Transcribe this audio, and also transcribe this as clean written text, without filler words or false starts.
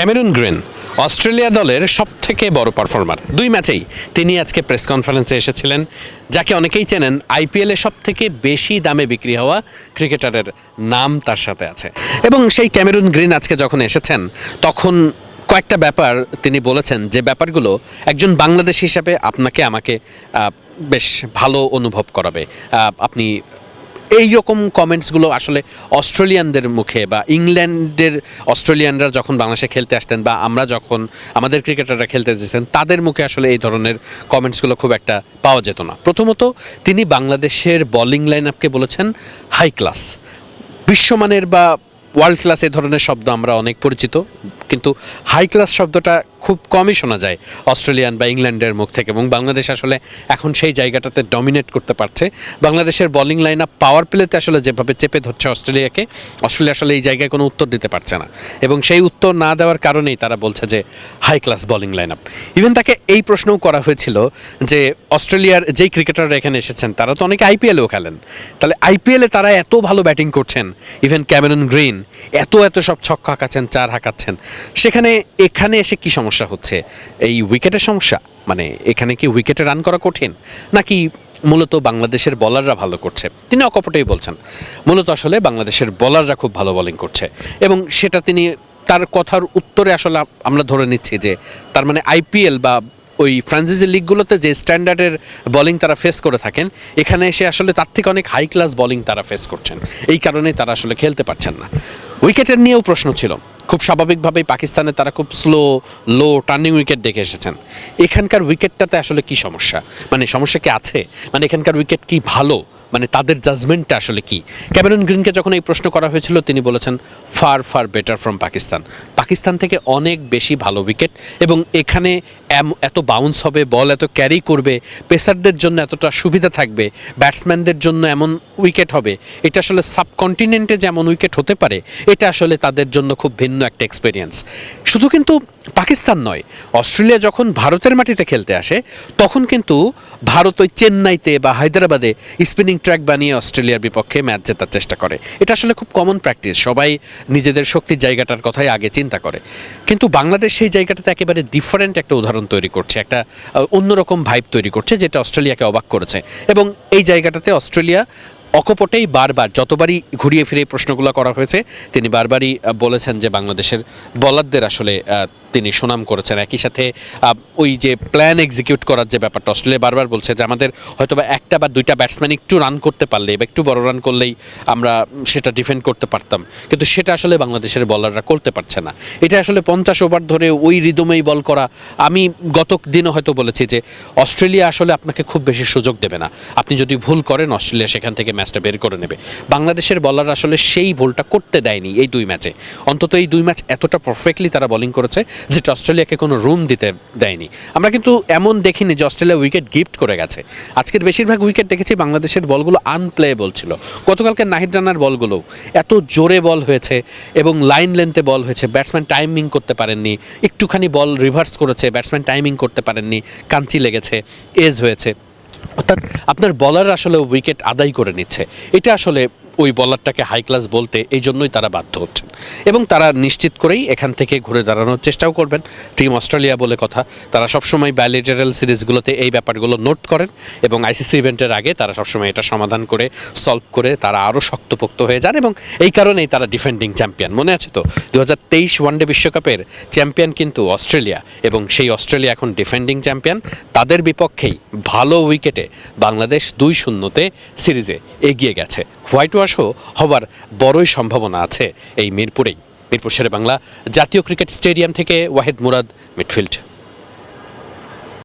Cameroon green Australia দলের সবথেকে বড় পারফর্মার, দুই ম্যাচেই তিনি আজকে প্রেস কনফারেন্সে এসেছিলেন। যাকে অনেকেই চেনেন, আইপিএলে সবথেকে বেশি দামে বিক্রি হওয়া ক্রিকেটারের নাম তার সাথে আছে। এবং সেই ক্যামেরুন গ্রিন আজকে যখন এসেছেন তখন কয়েকটা ব্যাপার তিনি বলেছেন, যে ব্যাপারগুলো একজন বাংলাদেশি হিসাবে আপনাকে আমাকে বেশ ভালো অনুভব করাবে। আপনি এই রকম কমেন্টসগুলো আসলে অস্ট্রেলিয়ানদের মুখে বা ইংল্যান্ডের অস্ট্রেলিয়ানরা যখন বাংলাদেশে খেলতে আসতেন বা আমরা যখন আমাদের ক্রিকেটাররা খেলতে যেতেন তাদের মুখে আসলে এই ধরনের কমেন্টসগুলো খুব একটা পাওয়া যেত না। প্রথমত তিনি বাংলাদেশের বোলিং লাইন আপকে বলেছেন হাই ক্লাস, বিশ্বমানের বা ওয়ার্ল্ড ক্লাস এই ধরনের শব্দ আমরা অনেক পরিচিত, কিন্তু হাই ক্লাস শব্দটা খুব কমই শোনা যায় অস্ট্রেলিয়ান বা ইংল্যান্ডের মুখ থেকে। এবং বাংলাদেশ আসলে এখন সেই জায়গাটাতে ডমিনেট করতে পারছে। বাংলাদেশের বোলিং লাইন আপ পাওয়ার প্লেতে আসলে যেভাবে চেপে ধরছে অস্ট্রেলিয়াকে, অস্ট্রেলিয়া আসলে এই জায়গায় কোনো উত্তর দিতে পারছে না। এবং সেই উত্তর না দেওয়ার কারণেই তারা বলছে যে high class bowling line up. Even তাকে এই প্রশ্নও করা হয়েছিল যে অস্ট্রেলিয়ার যেই ক্রিকেটাররা এখানে এসেছেন তারা তো অনেকে আইপিএলেও খেলেন, তাহলে আইপিএলে তারা এত ভালো ব্যাটিং করছেন, ইভেন ক্যামেরুন গ্রিন এত সব ছক্কা হাঁকাচ্ছেন, চার হাঁকাচ্ছেন, এখানে এসে কি সমস্যা হচ্ছে? এই উইকেটের সমস্যা? মানে এখানে কি উইকেটে রান করা কঠিন, নাকি মূলত বাংলাদেশের বলাররা ভালো করছে? তিনি অকপটেই বলছেন মূলত আসলে বাংলাদেশের বলাররা খুব ভালো বোলিং করছে। এবং সেটা তিনি তার কথার উত্তরে আসলে আমরা ধরে নিচ্ছি যে তার মানে আইপিএল বা ওই ফ্রাঞ্চাইজি লিগগুলোতে যে স্ট্যান্ডার্ডের বোলিং তারা ফেস করে থাকেন, এখানে এসে আসলে তার থেকে অনেক হাই ক্লাস বোলিং তারা ফেস করছেন, এই কারণে তারা আসলে খেলতে পারছেন না। উইকেটের নিয়েও প্রশ্ন ছিল, খুব স্বাভাবিকভাবেই পাকিস্তানে তারা খুব লো টার্নিং উইকেট দেখে এসেছেন। এখানকার উইকেটটাতে আসলে কি সমস্যা, মানে সমস্যা কি আছে, মানে এখানকার উইকেট কি ভালো, মানে তাদের জাজমেন্টটা আসলে কি? ক্যামেরুন গ্রিনকে যখন এই প্রশ্ন করা হয়েছিল তিনি বলেছেন ফার বেটার ফ্রম পাকিস্তান থেকে অনেক বেশি ভালো উইকেট। এবং এখানে এত বাউন্স হবে, বল এত ক্যারি করবে, পেসারদের জন্য এতটা সুবিধা থাকবে, ব্যাটসম্যানদের জন্য এমন উইকেট হবে, এটা আসলে সাবকন্টিনেন্টে যেমন উইকেট হতে পারে, এটা আসলে তাদের জন্য খুব ভিন্ন একটা এক্সপেরিয়েন্স। শুধু কিন্তু পাকিস্তান নয়, অস্ট্রেলিয়া যখন ভারতের মাটিতে খেলতে আসে তখন কিন্তু ভারত ওই চেন্নাইতে বা হায়দ্রাবাদে স্পিনিং ট্র্যাক বানিয়ে অস্ট্রেলিয়ার বিপক্ষে ম্যাচ জেতার চেষ্টা করে। এটা আসলে খুব কমন প্র্যাকটিস, সবাই নিজেদের শক্তির জায়গাটার কথাই আগে চিন্তা করে। কিন্তু বাংলাদেশ সেই জায়গাটাতে একেবারে ডিফারেন্ট একটা উদাহরণ তৈরি করছে, একটা অন্যরকম ভাইব তৈরি করছে, যেটা অস্ট্রেলিয়াকে অবাক করেছে। এবং এই জায়গাটাতে অস্ট্রেলিয়া অকপটেই বারবার যতবারই ঘুরিয়ে ফিরে প্রশ্নগুলো করা হয়েছে তিনি বারবারই বলেছেন যে বাংলাদেশের বলারদের আসলে তিনি সুনাম করেছেন। একই সাথে ওই যে প্ল্যান এক্সিকিউট করার যে ব্যাপারটা অস্ট্রেলিয়া বারবার বলছে যে আমাদের হয়তো বা একটা বা দুইটা ব্যাটসম্যান একটু রান করতে পারলে বা একটু বড় রান করলেই আমরা সেটা ডিফেন্ড করতে পারতাম, কিন্তু সেটা আসলে বাংলাদেশের বলাররা করতে পারছে না। এটা আসলে 50 ওভার ধরে ওই রিদমেই বল করা। আমি গত দিনও হয়তো বলেছি যে অস্ট্রেলিয়া আসলে আপনাকে খুব বেশি সুযোগ দেবে না, আপনি যদি ভুল করেন অস্ট্রেলিয়া সেখান থেকে ম্যাচটা বের করে নেবে। বাংলাদেশের বলার আসলে সেই ভুলটা করতে দেয়নি এই দুই ম্যাচে, অন্তত এই দুই ম্যাচ এতটা পারফেক্টলি তারা বোলিং করেছে যেটা অস্ট্রেলিয়াকে কোনো রুম দিতে দেয়নি। আমরা কিন্তু এমন দেখিনি যে অস্ট্রেলিয়া উইকেট গিফট করে গেছে। আজকের বেশিরভাগ উইকেট দেখেছি বাংলাদেশের বলগুলো আনপ্লেয়েবল ছিল। গতকালকে নাহিদ রানার বলগুলো এত জোরে বল হয়েছে এবং লাইন লেন্থে বল হয়েছে, ব্যাটসম্যান টাইমিং করতে পারেননি, একটুখানি বল রিভার্স করেছে, ব্যাটসম্যান টাইমিং করতে পারেননি, কাঞ্চি লেগেছে, এজ হয়েছে। অর্থাৎ আপনার বলার আসলে উইকেট আদায় করে নিচ্ছে। এটা আসলে ওই বলারটাকে হাই ক্লাস বলতে এই জন্যই তারা বাধ্য হচ্ছেন। এবং তারা নিশ্চিত করেই এখান থেকে ঘুরে দাঁড়ানোর চেষ্টাও করবেন। টিম অস্ট্রেলিয়া বলে কথা, তারা সবসময় বাইলেটারাল সিরিজগুলোতে এই ব্যাপারগুলো নোট করেন এবং আইসিসি ইভেন্টের আগে তারা সবসময় এটা সমাধান করে সলভ করে তারা আরও শক্তপোক্ত হয়ে যান। এবং এই কারণেই তারা ডিফেন্ডিং চ্যাম্পিয়ন। মনে আছে তো 2023 ওয়ানডে বিশ্বকাপের চ্যাম্পিয়ন কিন্তু অস্ট্রেলিয়া, এবং সেই অস্ট্রেলিয়া এখন ডিফেন্ডিং চ্যাম্পিয়ন। তাদের বিপক্ষেই ভালো উইকেটে বাংলাদেশ 2-0 সিরিজে এগিয়ে গেছে। হোয়াইট ওয়াশও হবার বড়ই সম্ভাবনা আছে এই মিরপুর শেরে বাংলা জাতীয় ক্রিকেট স্টেডিয়াম থেকে ওয়াহিদ মুরাদ, মিডফিল্ড।